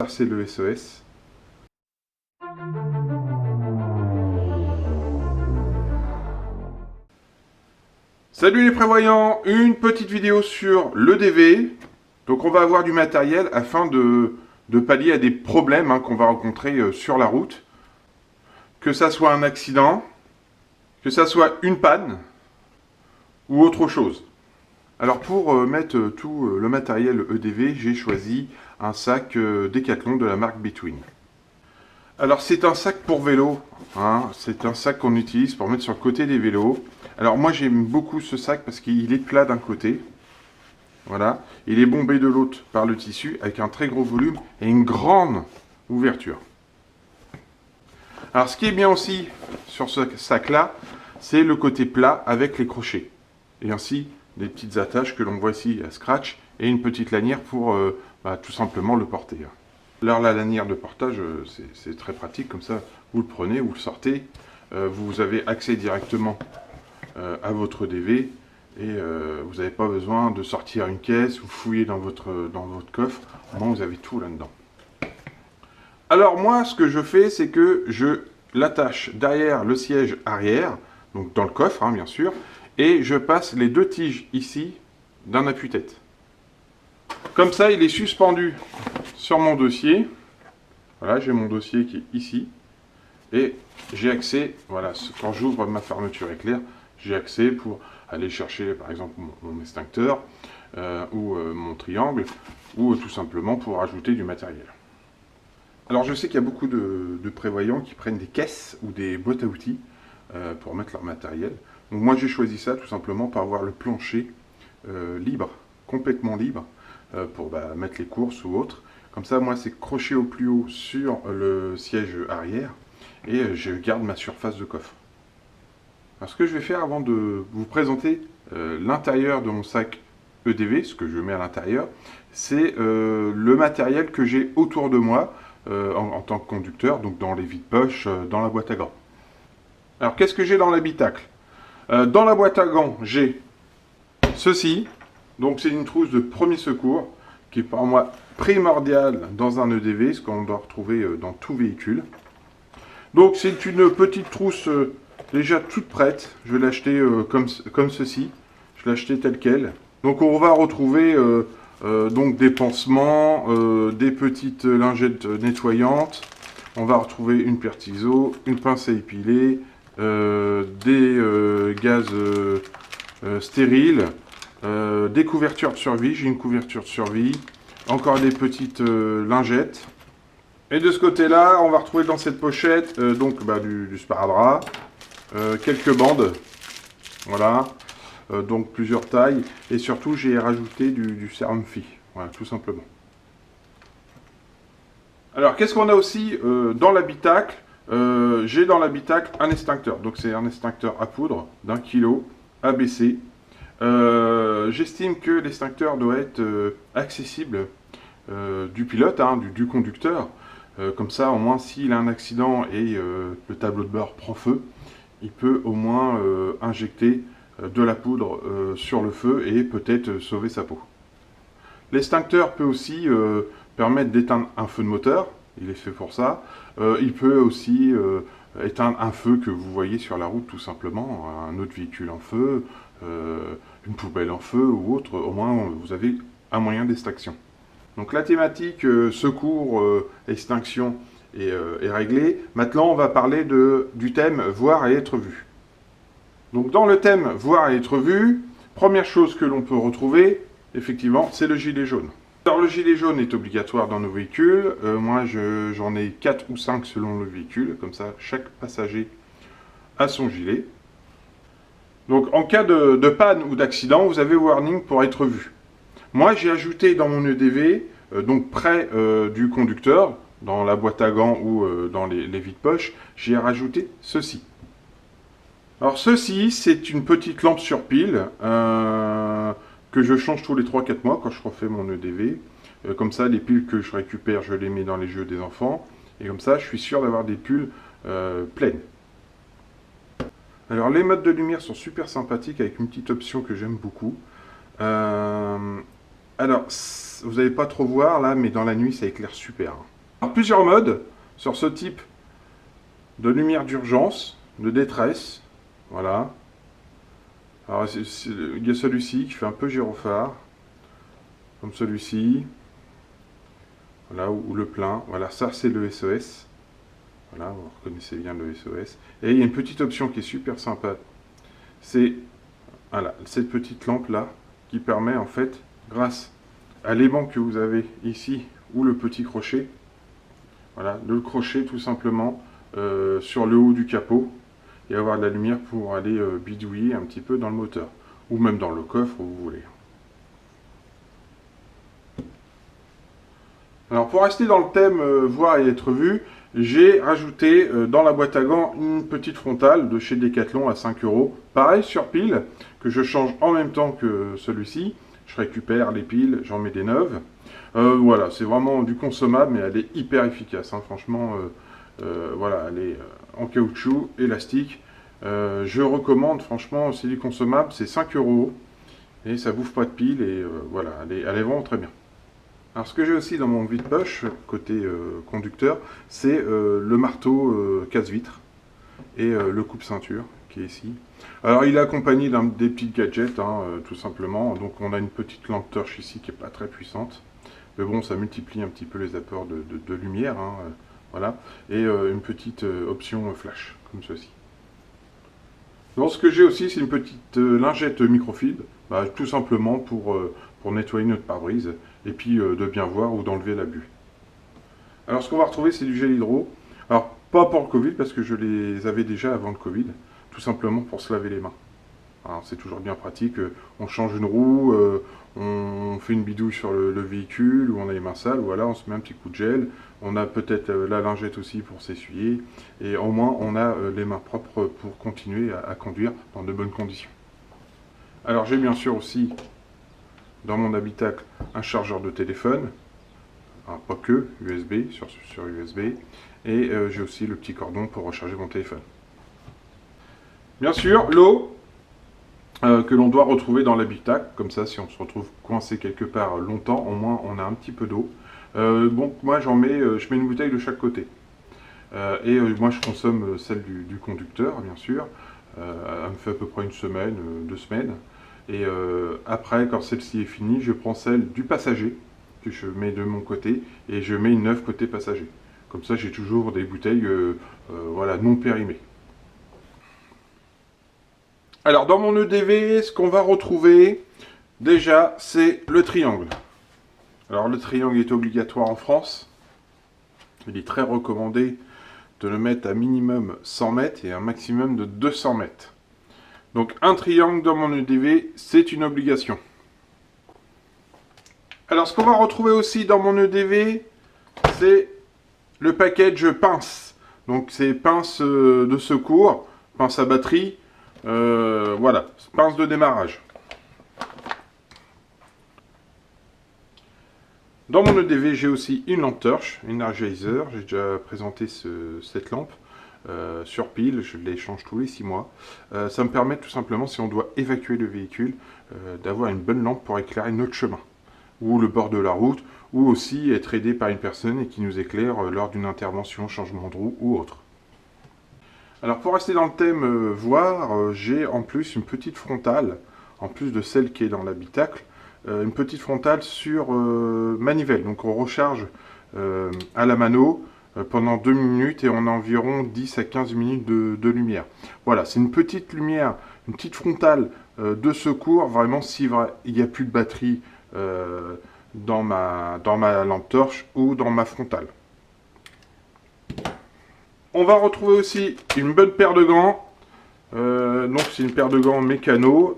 c'est le SOS. Salut les prévoyants, une petite vidéo sur le DV. Donc on va avoir du matériel afin de pallier à des problèmes qu'on va rencontrer sur la route. Que ça soit un accident, que ça soit une panne ou autre chose. Alors pour mettre tout le matériel EDV, j'ai choisi un sac Decathlon de la marque Between. Alors c'est un sac pour vélo, c'est un sac qu'on utilise pour mettre sur le côté des vélos. Alors moi j'aime beaucoup ce sac parce qu'il est plat d'un côté, voilà, il est bombé de l'autre par le tissu avec un très gros volume et une grande ouverture. Alors ce qui est bien aussi sur ce sac là, c'est le côté plat avec les crochets et ainsi des petites attaches que l'on voit ici à scratch et une petite lanière pour tout simplement le porter. Alors la lanière de portage, c'est très pratique, comme ça vous le prenez, vous le sortez, vous avez accès directement à votre DV et vous n'avez pas besoin de sortir une caisse ou fouiller dans votre coffre, au moins vous avez tout là-dedans. Alors moi ce que je fais, c'est que je l'attache derrière le siège arrière, donc dans le coffre bien sûr, et je passe les deux tiges ici d'un appuie-tête. Comme ça, il est suspendu sur mon dossier. Voilà, j'ai mon dossier qui est ici. Et j'ai accès, voilà, quand j'ouvre ma fermeture éclair, j'ai accès pour aller chercher par exemple mon extincteur ou mon triangle, ou tout simplement pour ajouter du matériel. Alors je sais qu'il y a beaucoup de prévoyants qui prennent des caisses ou des boîtes à outils pour mettre leur matériel. Donc moi j'ai choisi ça tout simplement pour avoir le plancher libre, complètement libre, pour mettre les courses ou autres. Comme ça moi c'est croché au plus haut sur le siège arrière et je garde ma surface de coffre. Alors ce que je vais faire avant de vous présenter l'intérieur de mon sac EDV, ce que je mets à l'intérieur, c'est le matériel que j'ai autour de moi en tant que conducteur, donc dans les vides-poches, dans la boîte à gants. Alors qu'est-ce que j'ai dans l'habitacle? Dans la boîte à gants, j'ai ceci. Donc c'est une trousse de premier secours qui est pour moi primordiale dans un EDV, ce qu'on doit retrouver dans tout véhicule. Donc c'est une petite trousse déjà toute prête. Je vais l'acheter comme ceci. Je l'ai acheté tel quel. Donc on va retrouver donc des pansements, des petites lingettes nettoyantes. On va retrouver une paire de ciseaux, une pince à épiler, des gaz stériles, des couvertures de survie, j'ai une couverture de survie, encore des petites lingettes. Et de ce côté-là, on va retrouver dans cette pochette du sparadrap, quelques bandes, voilà, donc plusieurs tailles, et surtout j'ai rajouté du sérum-fi, voilà, tout simplement. Alors qu'est-ce qu'on a aussi dans l'habitacle? J'ai dans l'habitacle un extincteur, donc c'est un extincteur à poudre d'1 kg ABC. J'estime que l'extincteur doit être accessible du pilote, du conducteur, comme ça au moins s'il a un accident et le tableau de bord prend feu, il peut au moins injecter de la poudre sur le feu et peut-être sauver sa peau. L'extincteur peut aussi permettre d'éteindre un feu de moteur, il est fait pour ça. Il peut aussi éteindre un feu que vous voyez sur la route tout simplement, un autre véhicule en feu, une poubelle en feu ou autre, au moins vous avez un moyen d'extinction. Donc la thématique secours, extinction est réglée. Maintenant on va parler du thème voir et être vu. Donc dans le thème voir et être vu, première chose que l'on peut retrouver, effectivement, c'est le gilet jaune. Alors le gilet jaune est obligatoire dans nos véhicules, moi j'en ai 4 ou 5 selon le véhicule, comme ça chaque passager a son gilet. Donc en cas de panne ou d'accident, vous avez warning pour être vu. Moi j'ai ajouté dans mon EDV, donc près du conducteur, dans la boîte à gants ou dans les vides-poches, j'ai rajouté ceci. Alors ceci, c'est une petite lampe sur pile que je change tous les 3-4 mois quand je refais mon EDV. Comme ça, les piles que je récupère, je les mets dans les jeux des enfants. Et comme ça, je suis sûr d'avoir des piles pleines. Alors les modes de lumière sont super sympathiques avec une petite option que j'aime beaucoup. Alors, vous n'allez pas trop voir là, mais dans la nuit, ça éclaire super. Alors, plusieurs modes sur ce type de lumière d'urgence, de détresse. Voilà. Alors, il y a celui-ci qui fait un peu gyrophare, comme celui-ci. Voilà, ou le plein. Voilà, ça c'est le SOS. Voilà, vous reconnaissez bien le SOS. Et il y a une petite option qui est super sympa. C'est voilà, cette petite lampe là qui permet en fait, grâce à l'aimant que vous avez ici ou le petit crochet, voilà, de le crocher tout simplement sur le haut du capot et avoir de la lumière pour aller bidouiller un petit peu dans le moteur ou même dans le coffre où vous voulez. Alors pour rester dans le thème voir et être vu, j'ai rajouté dans la boîte à gants une petite frontale de chez Decathlon à 5 €. Pareil sur pile, que je change en même temps que celui-ci. Je récupère les piles, j'en mets des neuves. Voilà, c'est vraiment du consommable, mais elle est hyper efficace. Hein, franchement, voilà, elle est en caoutchouc, élastique. Je recommande, franchement, c'est du consommable, c'est 5 € et ça bouffe pas de piles et voilà, elle est vraiment très bien. Alors ce que j'ai aussi dans mon vide-poche, côté conducteur, c'est le marteau casse-vitre et le coupe-ceinture qui est ici. Alors il est accompagné des petits gadgets, hein, tout simplement. Donc on a une petite lampe torche ici qui n'est pas très puissante. Mais bon, ça multiplie un petit peu les apports de lumière. Hein, voilà. Et une petite option flash, comme ceci. Donc ce que j'ai aussi, c'est une petite lingette microfibre, bah, tout simplement pour nettoyer notre pare-brise et puis de bien voir ou d'enlever la buée. Alors ce qu'on va retrouver, c'est du gel hydro. Alors pas pour le Covid parce que je les avais déjà avant le Covid, tout simplement pour se laver les mains. Alors c'est toujours bien pratique, on change une roue, on fait une bidouille sur le véhicule, ou on a les mains sales, voilà, on se met un petit coup de gel, on a peut-être la lingette aussi pour s'essuyer, et au moins on a les mains propres pour continuer à conduire dans de bonnes conditions. Alors j'ai bien sûr aussi dans mon habitacle un chargeur de téléphone, pas que, USB, sur USB, et j'ai aussi le petit cordon pour recharger mon téléphone. Bien sûr, l'eau que l'on doit retrouver dans l'habitacle, comme ça si on se retrouve coincé quelque part longtemps, au moins on a un petit peu d'eau. Donc moi je mets une bouteille de chaque côté. Moi je consomme celle du conducteur, bien sûr. Elle me fait à peu près une semaine, 2 semaines. Et après, quand celle-ci est finie, je prends celle du passager, que je mets de mon côté, et je mets une neuve côté passager. Comme ça, j'ai toujours des bouteilles voilà, non périmées. Alors, dans mon EDV, ce qu'on va retrouver, déjà, c'est le triangle. Alors, le triangle est obligatoire en France. Il est très recommandé de le mettre à minimum 100 mètres et un maximum de 200 mètres. Donc un triangle dans mon EDV, c'est une obligation. Alors ce qu'on va retrouver aussi dans mon EDV, c'est le package pince. Donc c'est pince de secours, pince à batterie, voilà, pince de démarrage. Dans mon EDV, j'ai aussi une lampe torche, une Energizer. J'ai déjà présenté cette lampe. Sur pile, je les change tous les 6 mois. Ça me permet tout simplement, si on doit évacuer le véhicule, d'avoir une bonne lampe pour éclairer notre chemin, ou le bord de la route, ou aussi être aidé par une personne et qui nous éclaire lors d'une intervention, changement de roue ou autre. Alors pour rester dans le thème voir, j'ai en plus une petite frontale, en plus de celle qui est dans l'habitacle, une petite frontale sur manivelle. Donc on recharge à la mano, pendant 2 minutes et on a environ 10 à 15 minutes de lumière. Voilà, c'est une petite lumière, une petite frontale de secours, vraiment si il n'y a plus de batterie dans ma lampe torche ou dans ma frontale. On va retrouver aussi une bonne paire de gants. Donc c'est une paire de gants mécano.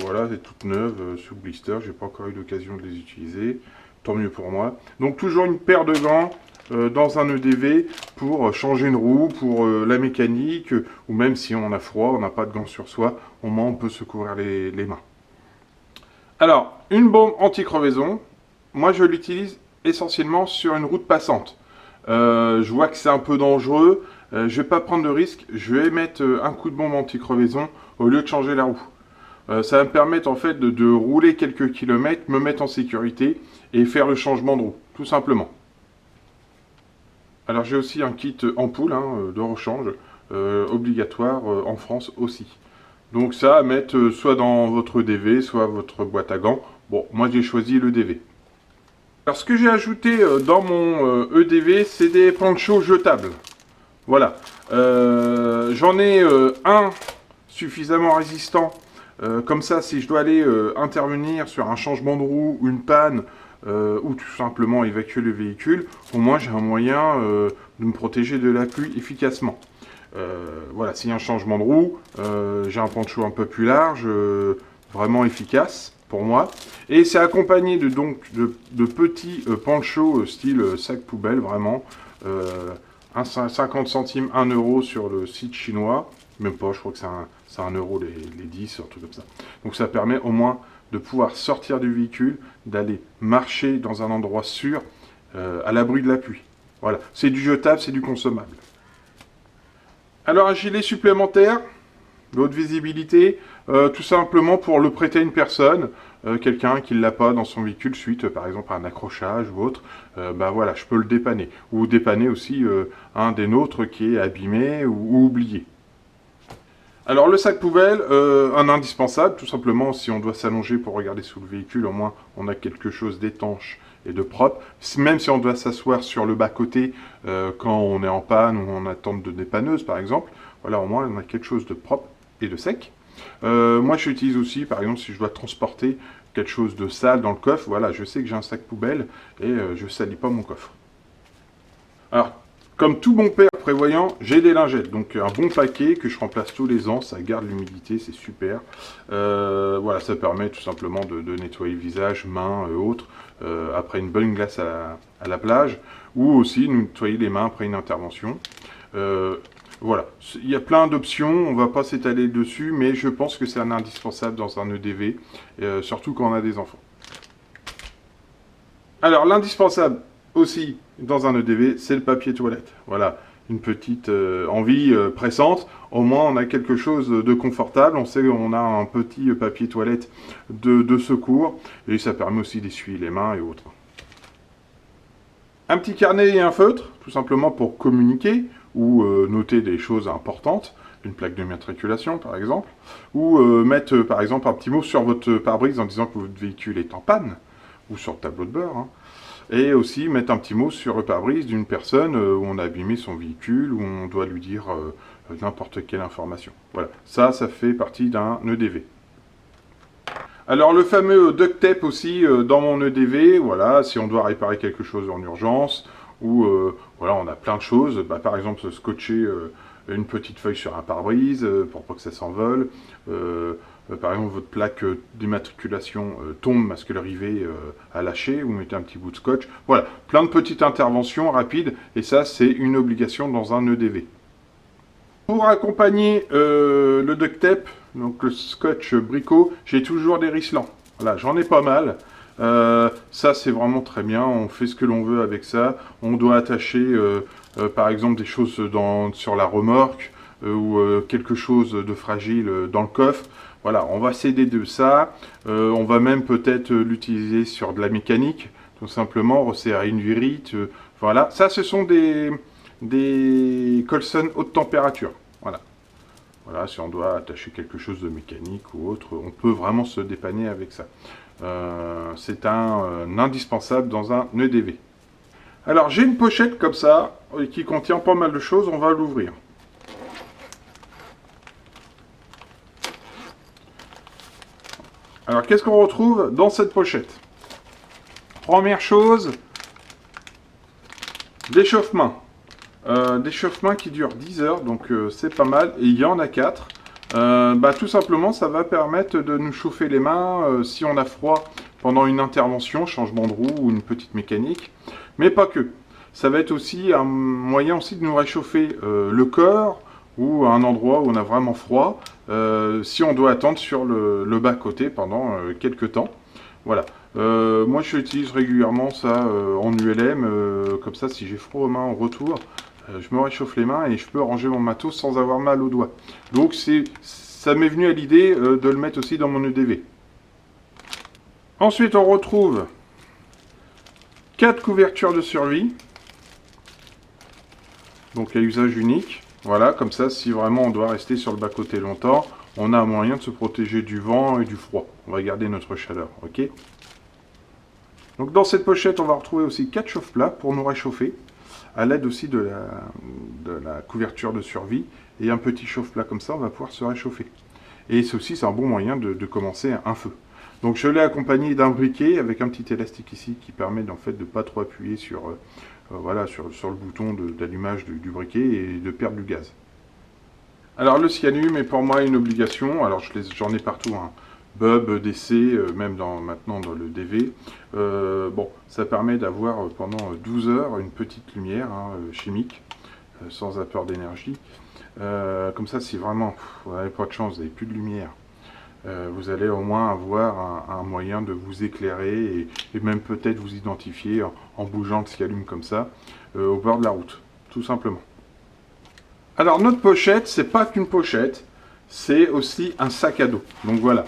Voilà, c'est toute neuve, sous blister. J'ai pas encore eu l'occasion de les utiliser. Tant mieux pour moi. Donc toujours une paire de gants dans un EDV pour changer une roue, pour la mécanique, ou même si on a froid, on n'a pas de gants sur soi, au moins on peut se couvrir les mains. Alors, une bombe anti-crevaison, moi je l'utilise essentiellement sur une route passante. Je vois que c'est un peu dangereux, je ne vais pas prendre de risque, je vais mettre un coup de bombe anti-crevaison au lieu de changer la roue. Ça va me permettre en fait de rouler quelques kilomètres, me mettre en sécurité et faire le changement de roue, tout simplement. Alors j'ai aussi un kit ampoule de rechange, obligatoire en France aussi. Donc ça à mettre soit dans votre EDV, soit votre boîte à gants. Bon, moi j'ai choisi le DV. Alors ce que j'ai ajouté dans mon EDV, c'est des ponchos jetables. Voilà. J'en ai un suffisamment résistant. Comme ça, si je dois aller intervenir sur un changement de roue ou une panne, ou tout simplement évacuer le véhicule, au moins j'ai un moyen de me protéger de la pluie efficacement. Voilà, s'il y a un changement de roue, j'ai un poncho un peu plus large, vraiment efficace pour moi. Et c'est accompagné de petits ponchos style sac poubelle, vraiment. 50 centimes, 1 euro sur le site chinois. Même pas, je crois que c'est 1 euro les 10, un truc comme ça. Donc ça permet au moins de pouvoir sortir du véhicule, d'aller marcher dans un endroit sûr, à l'abri de la pluie. Voilà, c'est du jetable, c'est du consommable. Alors un gilet supplémentaire, de haute visibilité, tout simplement pour le prêter à une personne, quelqu'un qui ne l'a pas dans son véhicule suite par exemple à un accrochage ou autre, bah voilà, je peux le dépanner. Ou dépanner aussi un des nôtres qui est abîmé ou oublié. Alors le sac poubelle, un indispensable, tout simplement si on doit s'allonger pour regarder sous le véhicule, au moins on a quelque chose d'étanche et de propre. Même si on doit s'asseoir sur le bas-côté quand on est en panne ou en attente de dépanneuse par exemple, voilà, au moins on a quelque chose de propre et de sec. Moi j'utilise aussi, par exemple, si je dois transporter quelque chose de sale dans le coffre, voilà, je sais que j'ai un sac poubelle et je ne salis pas mon coffre. Alors, comme tout bon père prévoyant, j'ai des lingettes, donc un bon paquet que je remplace tous les ans, ça garde l'humidité, c'est super. Voilà, ça permet tout simplement de nettoyer le visage, mains et autres, après une bonne glace à la plage, ou aussi nettoyer les mains après une intervention. Voilà, il y a plein d'options, on ne va pas s'étaler dessus, mais je pense que c'est un indispensable dans un EDV, surtout quand on a des enfants. Alors, l'indispensable aussi dans un EDV, c'est le papier toilette. Voilà, une petite envie pressante. Au moins, on a quelque chose de confortable. On sait qu'on a un petit papier toilette de secours. Et ça permet aussi d'essuyer les mains et autres. Un petit carnet et un feutre, tout simplement pour communiquer ou noter des choses importantes. Une plaque de matriculation, par exemple. Ou mettre, par exemple, un petit mot sur votre pare-brise en disant que votre véhicule est en panne. Ou sur le tableau de bord, hein. Et aussi mettre un petit mot sur le pare-brise d'une personne où on a abîmé son véhicule, où on doit lui dire n'importe quelle information. Voilà, ça fait partie d'un EDV. Alors le fameux duct tape aussi dans mon EDV, voilà, si on doit réparer quelque chose en urgence, ou voilà, on a plein de choses, bah, par exemple scotcher une petite feuille sur un pare-brise pour pas que ça s'envole. Par exemple, votre plaque d'immatriculation tombe parce que le rivet a lâché, vous mettez un petit bout de scotch. Voilà, plein de petites interventions rapides, et ça, c'est une obligation dans un EDV. Pour accompagner le duct tape, donc le scotch bricot, j'ai toujours des risselants. Voilà, j'en ai pas mal. Ça, c'est vraiment très bien, on fait ce que l'on veut avec ça. On doit attacher, par exemple, des choses sur la remorque, ou quelque chose de fragile dans le coffre. Voilà, on va s'aider de ça. On va même peut-être l'utiliser sur de la mécanique, tout simplement, resserrer une virite. Voilà, ça ce sont des Colson haute température. Voilà. Voilà, si on doit attacher quelque chose de mécanique ou autre, on peut vraiment se dépanner avec ça. C'est un indispensable dans un EDV. Alors j'ai une pochette comme ça, qui contient pas mal de choses, on va l'ouvrir. Alors, qu'est-ce qu'on retrouve dans cette pochette? Première chose, d'échauffement. D'échauffement qui dure 10 heures, donc c'est pas mal. Et il y en a 4. Bah, tout simplement, ça va permettre de nous chauffer les mains si on a froid pendant une intervention, changement de roue ou une petite mécanique. Mais pas que. Ça va être aussi un moyen aussi de nous réchauffer le corps, ou à un endroit où on a vraiment froid, si on doit attendre sur le bas-côté pendant quelques temps. Voilà. Moi, j'utilise régulièrement ça en ULM, comme ça, si j'ai froid aux mains en retour, je me réchauffe les mains et je peux ranger mon matos sans avoir mal aux doigts. Donc, ça m'est venu à l'idée de le mettre aussi dans mon EDV. Ensuite, on retrouve 4 couvertures de survie. Donc à usage unique. Voilà, comme ça, si vraiment on doit rester sur le bas-côté longtemps, on a un moyen de se protéger du vent et du froid. On va garder notre chaleur, ok? Donc dans cette pochette, on va retrouver aussi 4 chauffe-plats pour nous réchauffer, à l'aide aussi de la couverture de survie. Et un petit chauffe-plat comme ça, on va pouvoir se réchauffer. Et ceci, c'est un bon moyen de commencer un feu. Donc je l'ai accompagné d'un briquet avec un petit élastique ici qui permet en fait de ne pas trop appuyer sur, voilà, sur le bouton d'allumage du briquet et de perdre du gaz. Alors le cyanure est pour moi une obligation, alors j'en ai partout, hein. Bub, DC, même maintenant dans le DV. Bon, ça permet d'avoir pendant 12 heures une petite lumière chimique, sans apport d'énergie. Comme ça, si vraiment vous n'avez pas de chance, vous n'avez plus de lumière, vous allez au moins avoir un moyen de vous éclairer et même peut-être vous identifier en bougeant le cialume comme ça au bord de la route, tout simplement. Alors notre pochette, c'est pas qu'une pochette, c'est aussi un sac à dos. Donc voilà.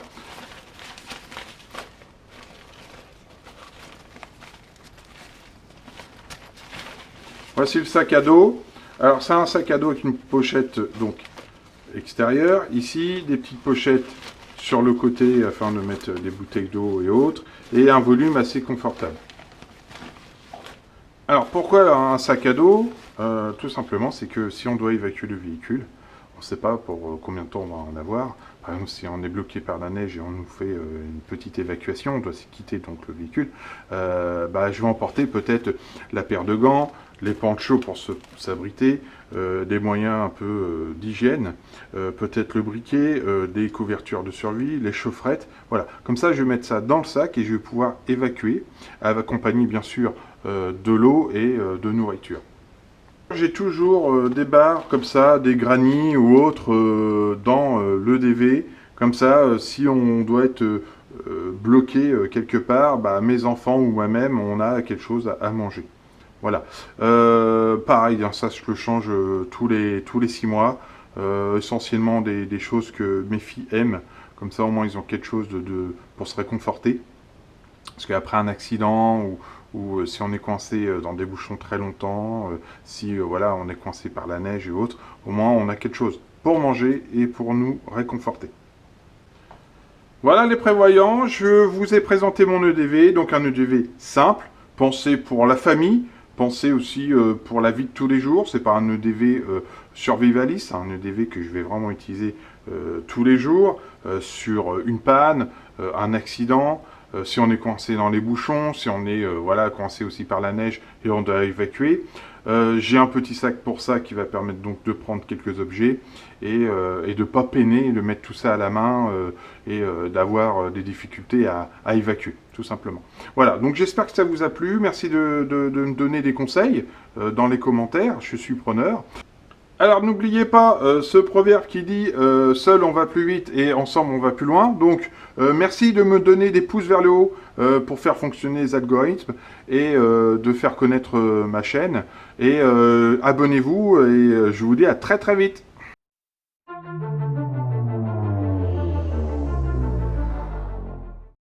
Voici le sac à dos. Alors c'est un sac à dos avec une pochette donc extérieure. Ici, des petites pochettes sur le côté afin de mettre des bouteilles d'eau et autres. Et un volume assez confortable. Alors pourquoi un sac à dos? Tout simplement, c'est que si on doit évacuer le véhicule, on ne sait pas pour combien de temps on va en avoir. Par exemple, si on est bloqué par la neige et on nous fait une petite évacuation, on doit quitter donc le véhicule, je vais emporter peut-être la paire de gants, les ponchos pour s'abriter, des moyens un peu d'hygiène, peut-être le briquet, des couvertures de survie, les chaufferettes. Voilà, comme ça je vais mettre ça dans le sac et je vais pouvoir évacuer, accompagné bien sûr de l'eau et de nourriture. J'ai toujours des barres comme ça, des granits ou autres dans le DV. Comme ça, si on doit être bloqué quelque part, mes enfants ou moi-même, on a quelque chose à manger. Voilà. Pareil, ça je le change tous les 6 mois. Essentiellement des choses que mes filles aiment. Comme ça, au moins, ils ont quelque chose pour se réconforter. Parce qu'après un accident ou si on est coincé dans des bouchons très longtemps, si voilà, on est coincé par la neige et autres, au moins on a quelque chose pour manger et pour nous réconforter. Voilà les prévoyants, je vous ai présenté mon EDV, donc un EDV simple, pensé pour la famille, pensé aussi pour la vie de tous les jours. C'est pas un EDV survivaliste, c'est un EDV que je vais vraiment utiliser tous les jours sur une panne, un accident. Si on est coincé dans les bouchons, si on est voilà, coincé aussi par la neige et on doit évacuer. J'ai un petit sac pour ça qui va permettre donc de prendre quelques objets et de ne pas peiner, de mettre tout ça à la main et d'avoir des difficultés à évacuer, tout simplement. Voilà, donc j'espère que ça vous a plu. Merci de me donner des conseils dans les commentaires, je suis preneur. Alors n'oubliez pas ce proverbe qui dit seul on va plus vite et ensemble on va plus loin. Donc merci de me donner des pouces vers le haut pour faire fonctionner les algorithmes et de faire connaître ma chaîne. Et abonnez-vous et je vous dis à très très vite.